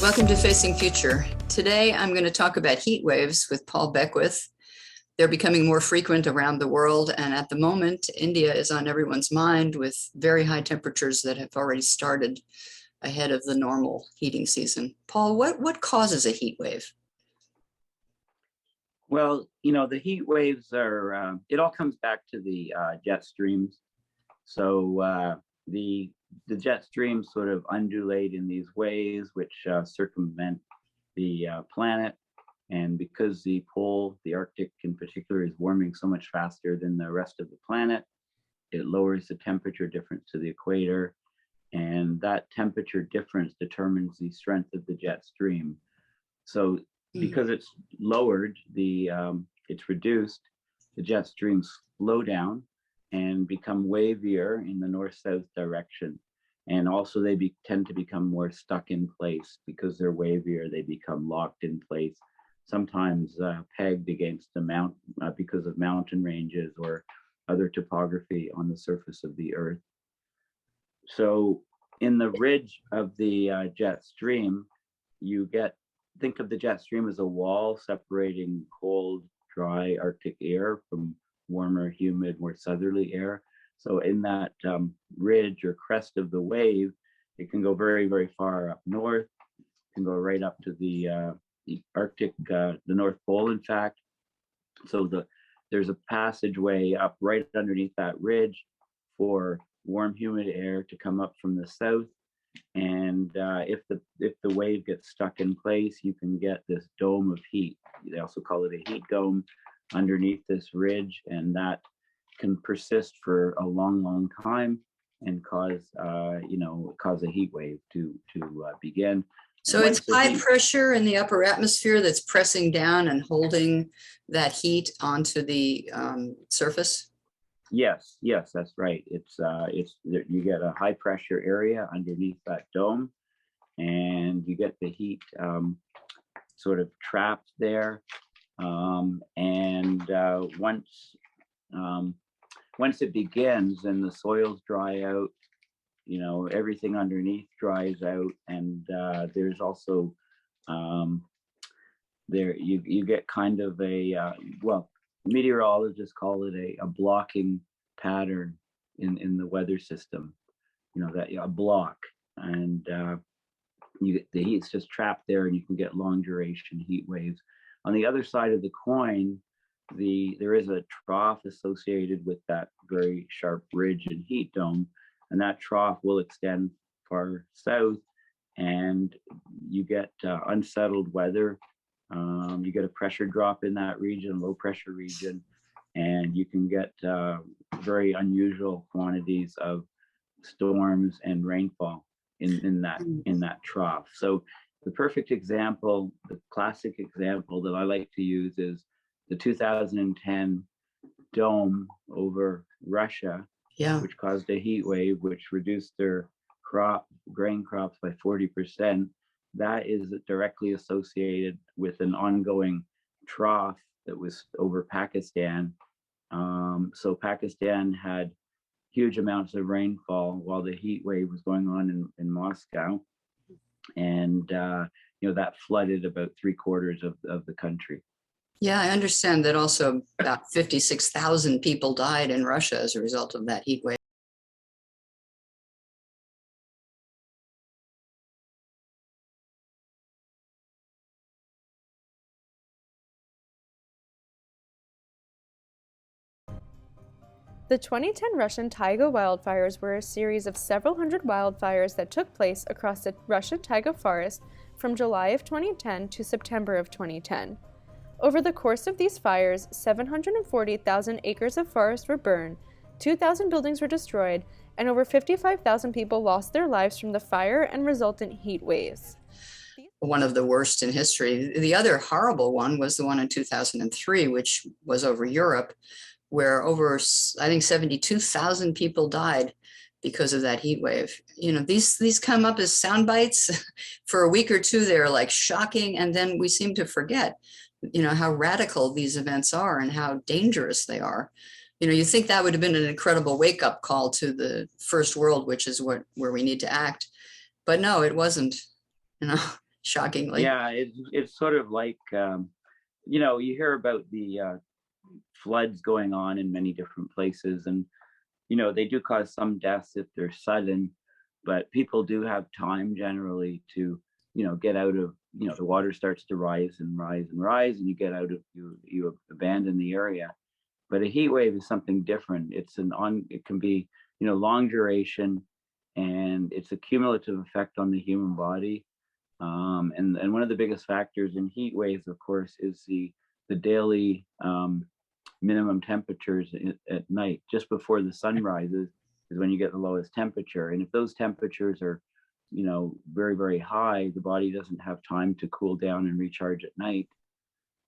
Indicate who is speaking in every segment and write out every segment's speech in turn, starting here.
Speaker 1: Welcome to Facing Future. Today, I'm going to talk about heat waves with Paul Beckwith. They're becoming more frequent around the world, and at the moment, India is on everyone's mind with very high temperatures that have already started ahead of the normal heating season. Paul, what causes a heat wave?
Speaker 2: Well, the heat waves are, it all comes back to the jet streams. So the jet streams sort of undulate in these waves, which circumvent the planet. And because the pole, the Arctic in particular, is warming so much faster than the rest of the planet, it lowers the temperature difference to the equator. And that temperature difference determines the strength of the jet stream. So because it's lowered, it's reduced, the jet streams slow down and become wavier in the north-south direction. And also they tend to become more stuck in place. Because they're wavier, they become locked in place, sometimes pegged against the mountain because of mountain ranges or other topography on the surface of the Earth. So in the ridge of the jet stream, think of the jet stream as a wall separating cold, dry Arctic air from warmer, humid, more southerly air. So in that ridge or crest of the wave, it can go very, very far up north. It can go right up to the Arctic, the North Pole, in fact. So there's a passageway up right underneath that ridge for warm, humid air to come up from the south. And if the wave gets stuck in place, you can get this dome of heat. They also call it a heat dome underneath this ridge, and that can persist for a long, long time and cause a heat wave to begin.
Speaker 1: So it's high pressure in the upper atmosphere that's pressing down and holding that heat onto the surface?
Speaker 2: Yes, that's right. It's you get a high pressure area underneath that dome, and you get the heat sort of trapped there. Once it begins and the soils dry out, everything underneath dries out, and there's also you get kind of a meteorologists call it a blocking pattern in the weather system, that a block, and the heat's just trapped there, and you can get long duration heat waves. On the other side of the coin, there is a trough associated with that very sharp ridge and heat dome, and that trough will extend far south, and you get unsettled weather. You get a pressure drop in that region, low pressure region, and you can get very unusual quantities of storms and rainfall in that trough. So the perfect example, the classic example that I like to use is the 2010 dome over Russia, which caused a heat wave, which reduced their grain crops by 40%. That is directly associated with an ongoing trough that was over Pakistan. So Pakistan had huge amounts of rainfall while the heat wave was going on in Moscow. And, that flooded about 3/4 of the country.
Speaker 1: Yeah, I understand that also about 56,000 people died in Russia as a result of that heat wave.
Speaker 3: The 2010 Russian taiga wildfires were a series of several hundred wildfires that took place across the Russian taiga forest from July of 2010 to September of 2010. Over the course of these fires, 740,000 acres of forest were burned, 2,000 buildings were destroyed, and over 55,000 people lost their lives from the fire and resultant heat waves.
Speaker 1: One of the worst in history. The other horrible one was the one in 2003, which was over Europe, where over, I think, 72,000 people died because of that heat wave. These come up as sound bites. For a week or two, they're like shocking, and then we seem to forget, how radical these events are and how dangerous they are. You think that would have been an incredible wake-up call to the first world, which is where we need to act. But no, it wasn't. shockingly.
Speaker 2: Yeah, it's sort of like, you know, you hear about the floods going on in many different places, and you know, they do cause some deaths if they're sudden, but people do have time generally to, you know, get out of, you know, the water starts to rise and rise and rise, and you get out of, you abandon the area. But a heat wave is something different. It can be, you know, long duration, and it's a cumulative effect on the human body. And one of the biggest factors in heat waves, of course, is the daily minimum temperatures at night, just before the sun rises, is when you get the lowest temperature. And if those temperatures are, you know, very, very high, the body doesn't have time to cool down and recharge at night.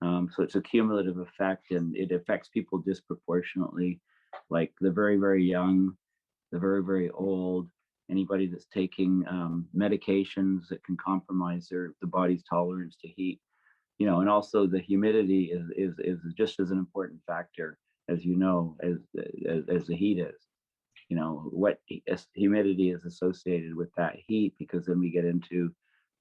Speaker 2: So it's a cumulative effect, and it affects people disproportionately, like the very, very young, the very, very old, anybody that's taking medications that can compromise the body's tolerance to heat. You know, and also the humidity is just as an important factor, as you know, as the heat is. You know, humidity is associated with that heat, because then we get into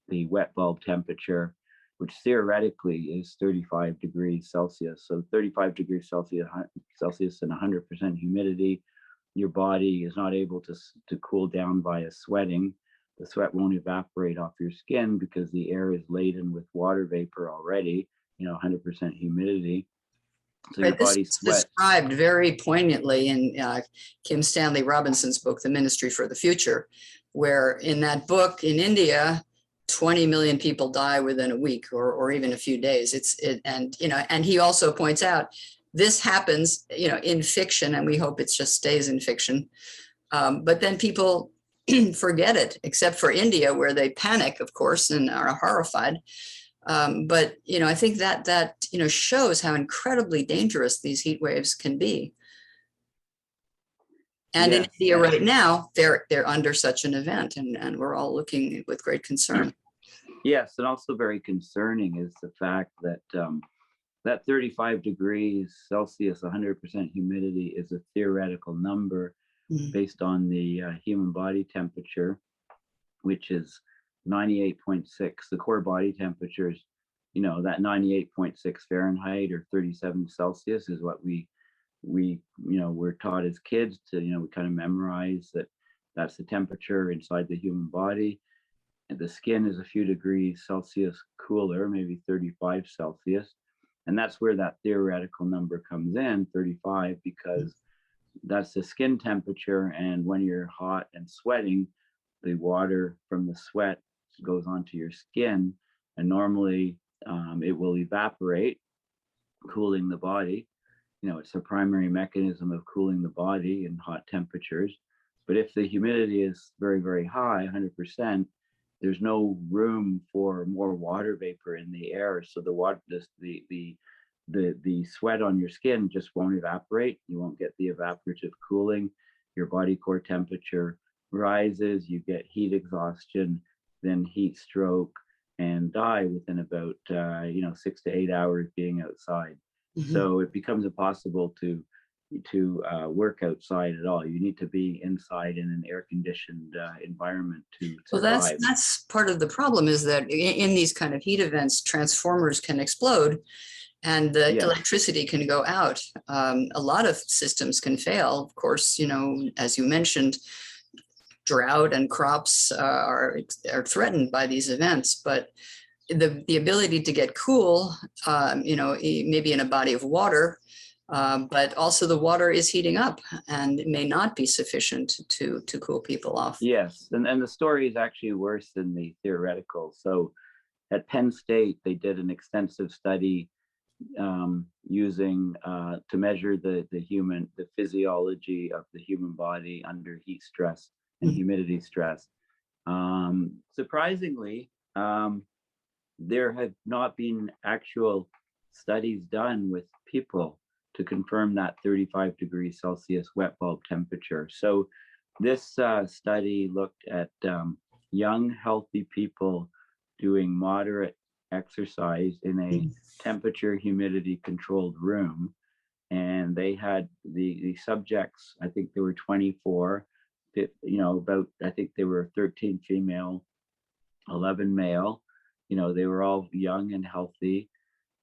Speaker 2: the wet bulb temperature, which theoretically is 35 degrees Celsius. So 35 degrees Celsius and 100% humidity, your body is not able to cool down via sweating. The sweat won't evaporate off your skin because the air is laden with water vapor already, you know, 100% humidity. So your
Speaker 1: Right, this
Speaker 2: body
Speaker 1: is
Speaker 2: sweats.
Speaker 1: described very poignantly in Kim Stanley Robinson's book, The Ministry for the Future, where in that book in India, 20 million people die within a week or even a few days. And you know, and he also points out this happens, you know, in fiction, and we hope it just stays in fiction. But then people forget it, except for India, where they panic, of course, and are horrified. But you know, I think that you know shows how incredibly dangerous these heat waves can be. And in
Speaker 2: Yes,
Speaker 1: India right now, they're under such an event, and we're all looking with great concern.
Speaker 2: yes, and also very concerning is the fact that that 35 degrees Celsius, 100% humidity, is a theoretical number
Speaker 1: Mhm.
Speaker 2: based on the human body temperature, which is 98.6. The core body temperature is, you know, that 98.6 Fahrenheit or 37 Celsius is what we you know, we're taught as kids to, you know, we kind of memorize that that's the temperature inside the human body. And the skin is a few degrees Celsius cooler, maybe 35 Celsius. And that's where that theoretical number comes in, 35, because that's the skin temperature. And when you're hot and sweating, the water from the sweat goes onto your skin, and normally it will evaporate, cooling the body. You know, it's a primary mechanism of cooling the body in hot temperatures. But if the humidity is very, very high, 100%, there's no room for more water vapor in the air. So the water, the sweat on your skin just won't evaporate. You won't get the evaporative cooling. Your body core temperature rises. You get heat exhaustion, then heat stroke, and die within about 6 to 8 hours being outside.
Speaker 1: Mhm.
Speaker 2: So it becomes impossible to work outside at all. You need to be inside in an air-conditioned environment to
Speaker 1: Well,
Speaker 2: survive.
Speaker 1: that's part of the problem, is that in these kind of heat events, transformers can explode and the
Speaker 2: Yes.
Speaker 1: electricity can go out. A lot of systems can fail. Of course, you know, as you mentioned, drought and crops are threatened by these events, but the ability to get cool, you know, maybe in a body of water, but also the water is heating up and it may not be sufficient to cool people off.
Speaker 2: Yes, and the story is actually worse than the theoretical. So at Penn State, they did an extensive study using to measure the physiology of the human body under heat stress and humidity stress. Surprisingly, there have not been actual studies done with people to confirm that 35 degrees Celsius wet bulb temperature. So this study looked at young, healthy people doing moderate exercise in a temperature humidity controlled room. And they had the subjects, I think there were 24, I think they were 13 female, 11 male. They were all young and healthy.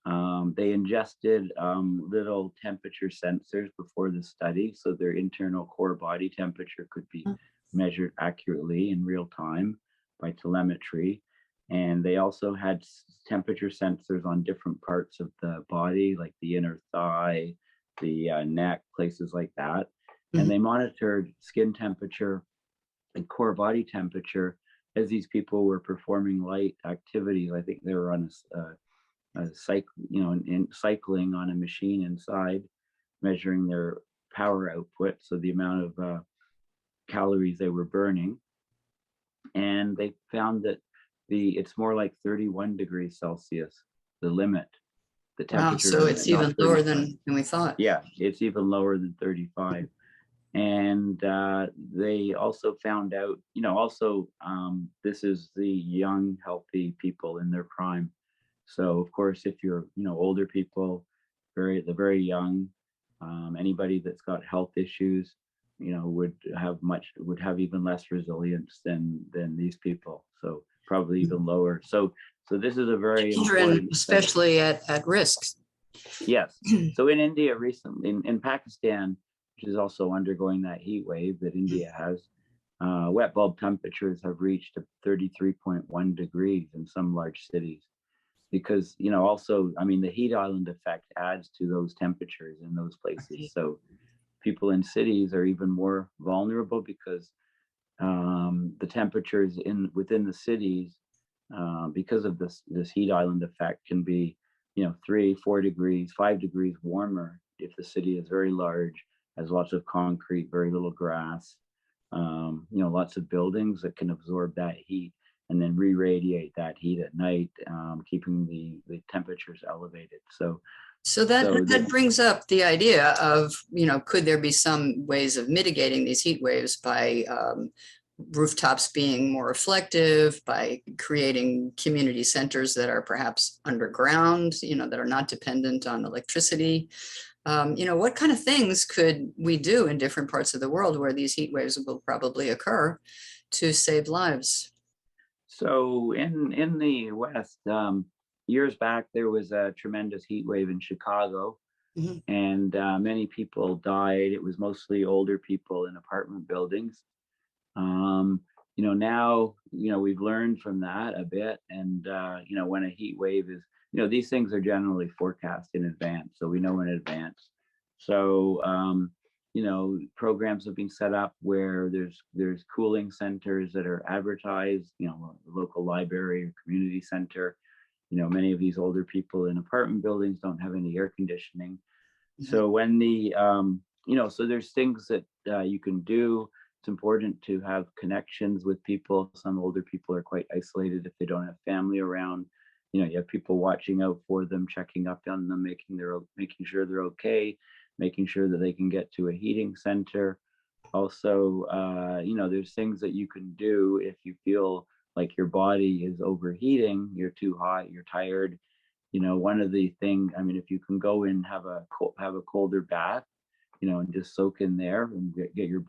Speaker 2: They ingested little temperature sensors before the study, so their internal core body temperature could be measured accurately in real time by telemetry. And they also had temperature sensors on different parts of the body, like the inner thigh, the neck, places like that. And they monitored skin temperature and core body temperature as these people were performing light activities. I think they were on cycling on a machine inside, measuring their power output, so the amount of calories they were burning. And they found that it's more like 31 degrees Celsius, the limit, the
Speaker 1: Wow,
Speaker 2: temperature.
Speaker 1: so it's
Speaker 2: not
Speaker 1: even lower
Speaker 2: 35.
Speaker 1: than we thought.
Speaker 2: Yeah, it's even lower than 35. And they also found out, this is the young, healthy people in their prime. So of course, if you're, older people, the very young, anybody that's got health issues, would have even less resilience than these people. So probably even lower. So this is a very
Speaker 1: Children,
Speaker 2: important study.
Speaker 1: especially at risk.
Speaker 2: Yes. So in India recently, in Pakistan, which is also undergoing that heat wave that India has, wet bulb temperatures have reached 33.1 degrees in some large cities. Because, also, the heat island effect adds to those temperatures in those places.
Speaker 1: Right.
Speaker 2: So people in cities are even more vulnerable because the temperatures within the cities, because of this heat island effect, can be 3-4 degrees 5 degrees warmer if the city is very large, has lots of concrete, very little grass, lots of buildings that can absorb that heat and then re-radiate that heat at night, keeping the temperatures elevated.
Speaker 1: So that brings up the idea of, could there be some ways of mitigating these heat waves by rooftops being more reflective, by creating community centers that are perhaps underground, that are not dependent on electricity? What kind of things could we do in different parts of the world where these heat waves will probably occur to save lives?
Speaker 2: So in the West, years back, there was a tremendous heat wave in Chicago, and many people died. It was mostly older people in apartment buildings. Now, we've learned from that a bit. And, when a heat wave is, these things are generally forecast in advance. So we know in advance. So, programs have been set up where there's cooling centers that are advertised, a local library or community center. Many of these older people in apartment buildings don't have any air conditioning. So when so there's things that you can do. It's important to have connections with people. Some older people are quite isolated if they don't have family around. You have people watching out for them, checking up on them, making sure they're okay, making sure that they can get to a heating center. Also, there's things that you can do if you feel like your body is overheating, you're too hot, you're tired. One of the things, if you can go in, have a colder bath, and just soak in there and get your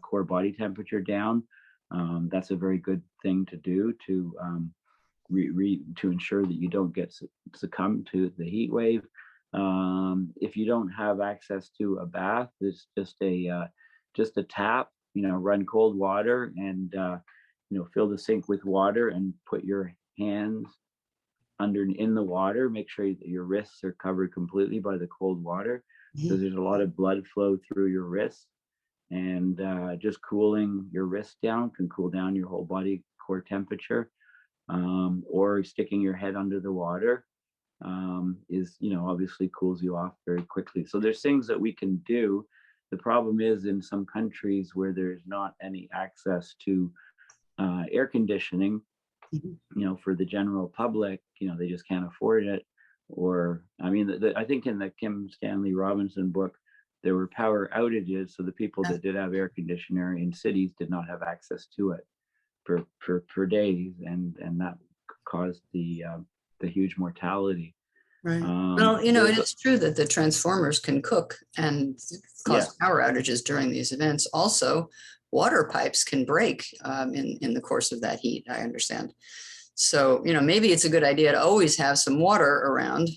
Speaker 2: core body temperature down. That's a very good thing to do to to ensure that you don't get succumb to the heat wave. If you don't have access to a bath, it's just a tap. Run cold water and fill the sink with water and put your hands in the water. Make sure that your wrists are covered completely by the cold water, because there's a lot of blood flow through your wrists, and just cooling your wrists down can cool down your whole body core temperature. Or sticking your head under the water is obviously cools you off very quickly. So there's things that we can do. The problem is in some countries where there's not any access to air conditioning, for the general public, they just can't afford it. Or I think in the Kim Stanley Robinson book, there were power outages, so the people that did have air conditioner in cities did not have access to it for days, and that caused the huge mortality.
Speaker 1: Right. Well, it is true that the transformers can cook and cause power outages during these events. Also, water pipes can break in the course of that heat, I understand. So, maybe it's a good idea to always have some water around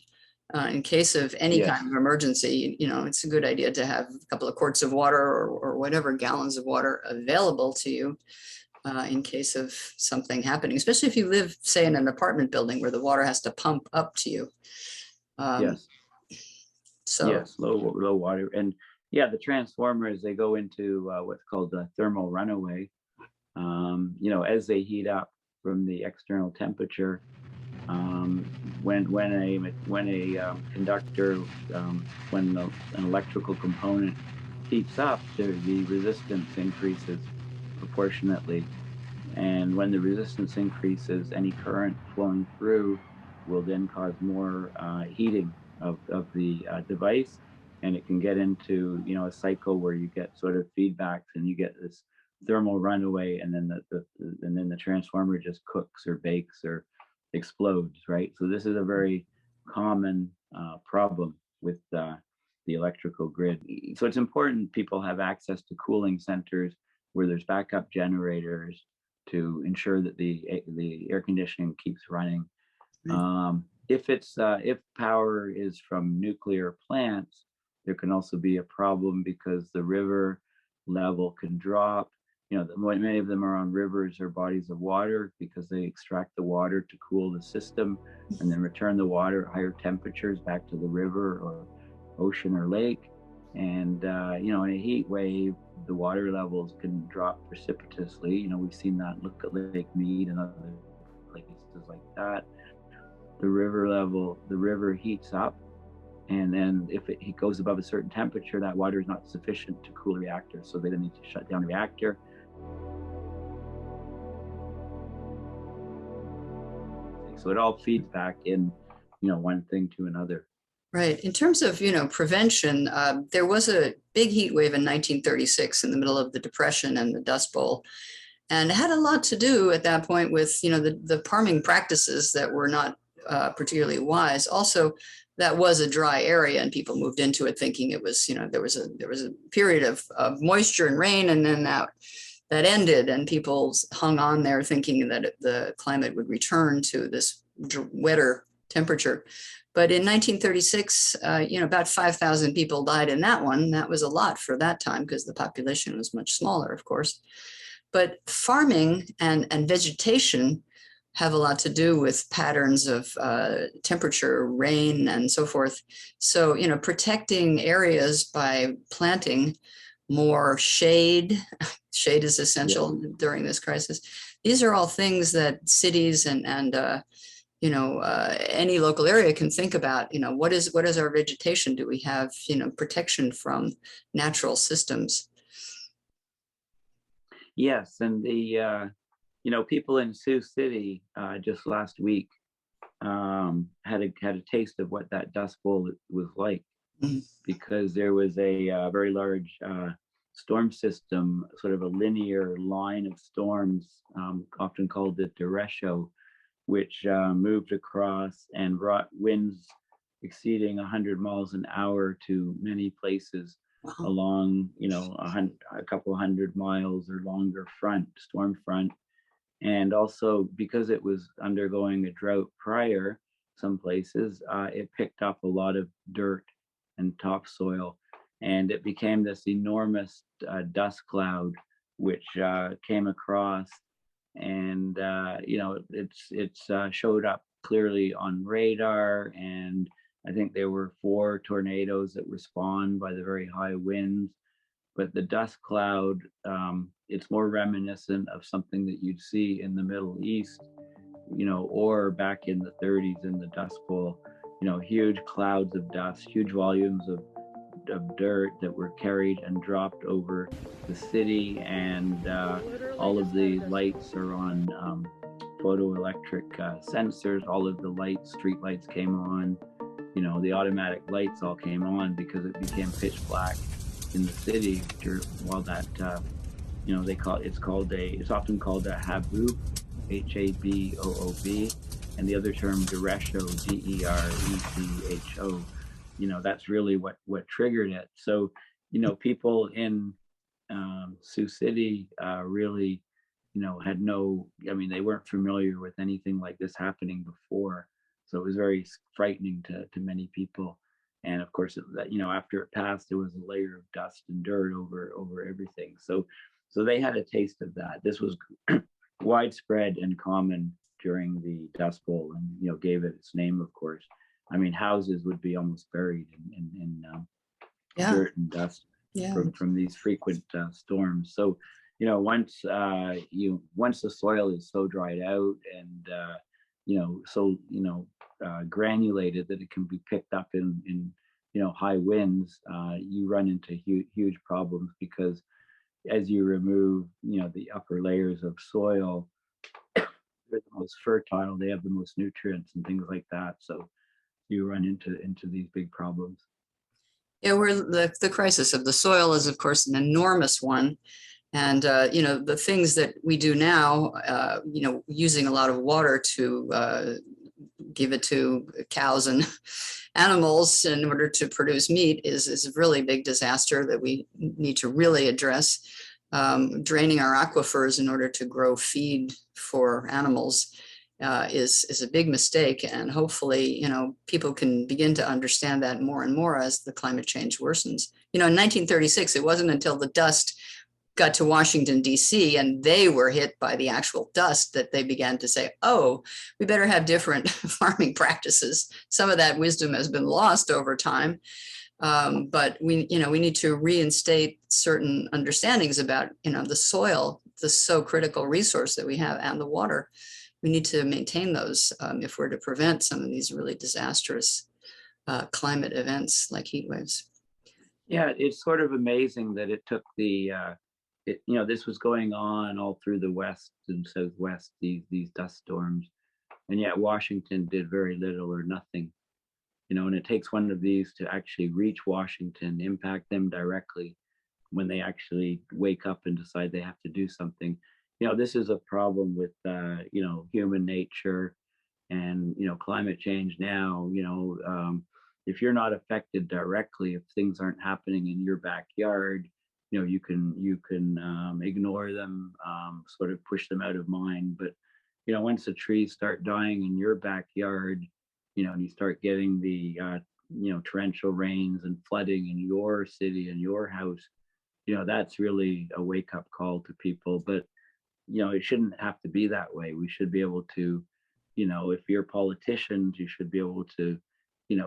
Speaker 1: in case of any
Speaker 2: Yes.
Speaker 1: kind of emergency. It's a good idea to have a couple of quarts of water or whatever gallons of water available to you in case of something happening, especially if you live, say, in an apartment building where the water has to pump up to you.
Speaker 2: Yes.
Speaker 1: So,
Speaker 2: Yes, low water. And yeah, the transformers, they go into what's called the thermal runaway. As they heat up from the external temperature, when a conductor, when an electrical component heats up, the resistance increases proportionately. And when the resistance increases, any current flowing through will then cause more heating of the device. And it can get into, a cycle where you get sort of feedbacks and you get this thermal runaway, and then the transformer just cooks or bakes or explodes, right? So this is a very common problem with the electrical grid. So it's important people have access to cooling centers where there's backup generators to ensure that the air conditioning keeps running. If power is from nuclear plants, there can also be a problem because the river level can drop. Many of them are on rivers or bodies of water because they extract the water to cool the system and then return the water at higher temperatures back to the river or ocean or lake. And in a heat wave, the water levels can drop precipitously. We've seen that. Look at Lake Mead and other places like that. The river heats up, and then if it goes above a certain temperature, that water is not sufficient to cool the reactor, so they then need to shut down the reactor. So it all feeds back in, one thing to another.
Speaker 1: right. In terms of, prevention, there was a big heat wave in 1936 in the middle of the Depression and the Dust Bowl. And it had a lot to do at that point with, the farming practices that were not particularly wise. Also, that was a dry area and people moved into it thinking it was, there was a period of moisture and rain, and then that ended and people hung on there thinking that the climate would return to this wetter temperature. But in 1936, about 5,000 people died in that one. That was a lot for that time because the population was much smaller, of course. But farming and vegetation have a lot to do with patterns of temperature, rain, and so forth. So, protecting areas by planting more shade. Shade is essential during this crisis. These are all things that cities and any local area can think about. What is our vegetation? Do we have protection from natural systems?
Speaker 2: Yes, and the people in Sioux City just last week had a taste of what that Dust Bowl was like, because there was a very large storm system, sort of a linear line of storms, often called the derecho, which moved across and brought winds exceeding 100 miles an hour to many places along, a couple 100 miles or longer storm front. And also because it was undergoing a drought prior, some places, it picked up a lot of dirt and topsoil, and it became this enormous dust cloud, which came across, and it's showed up clearly on radar. And I think there were 4 tornadoes that were spawned by the very high winds. But the dust cloud, it's more reminiscent of something that you'd see in the Middle East, or back in the 30s in the Dust Bowl, huge clouds of dust, huge volumes of dirt that were carried and dropped over the city. And all of the lights are on photoelectric sensors. All of the street lights came on, the automatic lights all came on because it became pitch black in the city while that it's often called a haboob, HABOOB, and the other term derecho, DERECHO. That's really what triggered it. So people in Sioux City really had no, I mean, they weren't familiar with anything like this happening before. So it was very frightening to many people. And of course, after it passed, there was a layer of dust and dirt over everything. So they had a taste of that. This was widespread and common during the Dust Bowl, and gave it its name, of course. I mean, houses would be almost buried in
Speaker 1: Yeah,
Speaker 2: dirt and dust
Speaker 1: yeah,
Speaker 2: from these frequent storms. So, once the soil is so dried out and granulated that it can be picked up in high winds, you run into huge problems, because as you remove the upper layers of soil, they're the most fertile, they have the most nutrients and things like that. So you run into these big problems.
Speaker 1: yeah. We're the crisis of the soil is, of course, an enormous one. And, the things that we do now, using a lot of water to give it to cows and animals in order to produce meat is a really big disaster that we need to really address. Draining our aquifers in order to grow feed for animals is a big mistake. And hopefully, people can begin to understand that more and more as the climate change worsens. In 1936, it wasn't until the dust got to Washington, D.C., and they were hit by the actual dust that they began to say, oh, we better have different farming practices. Some of that wisdom has been lost over time. But we need to reinstate certain understandings about, the soil, the so critical resource that we have, and the water. We need to maintain those if we're to prevent some of these really disastrous climate events like heat waves.
Speaker 2: Yeah, it's sort of amazing that it took this was going on all through the West and Southwest, these dust storms, and yet Washington did very little or nothing. And it takes one of these to actually reach Washington, impact them directly when they actually wake up and decide they have to do something. This is a problem with, human nature and, climate change now. If you're not affected directly, if things aren't happening in your backyard, you can ignore them, sort of push them out of mind. But, once the trees start dying in your backyard, and you start getting the, torrential rains and flooding in your city and your house, that's really a wake up call to people. But, it shouldn't have to be that way. We should be able to, if you're politicians, you should be able to,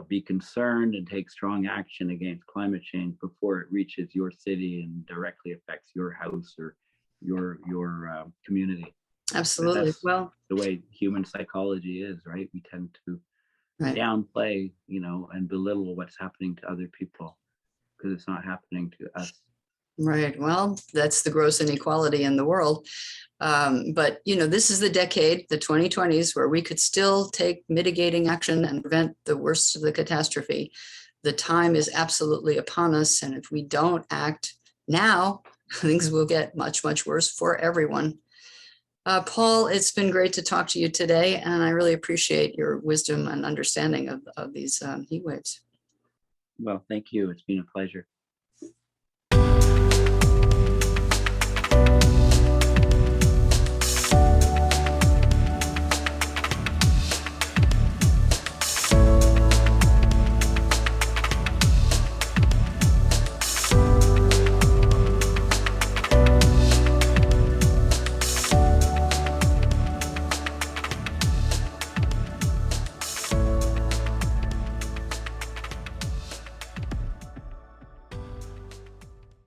Speaker 2: be concerned and take strong action against climate change before it reaches your city and directly affects your house or your community.
Speaker 1: Absolutely.
Speaker 2: That's
Speaker 1: Well,
Speaker 2: the way human psychology is, right? We tend to
Speaker 1: right.
Speaker 2: downplay, and belittle what's happening to other people because it's not happening to us.
Speaker 1: Right. Well, that's the gross inequality in the world. But, this is the decade, the 2020s, where we could still take mitigating action and prevent the worst of the catastrophe. The time is absolutely upon us. And if we don't act now, things will get much, much worse for everyone. Paul, it's been great to talk to you today, and I really appreciate your wisdom and understanding of these heat waves.
Speaker 2: Well, thank you. It's been a pleasure.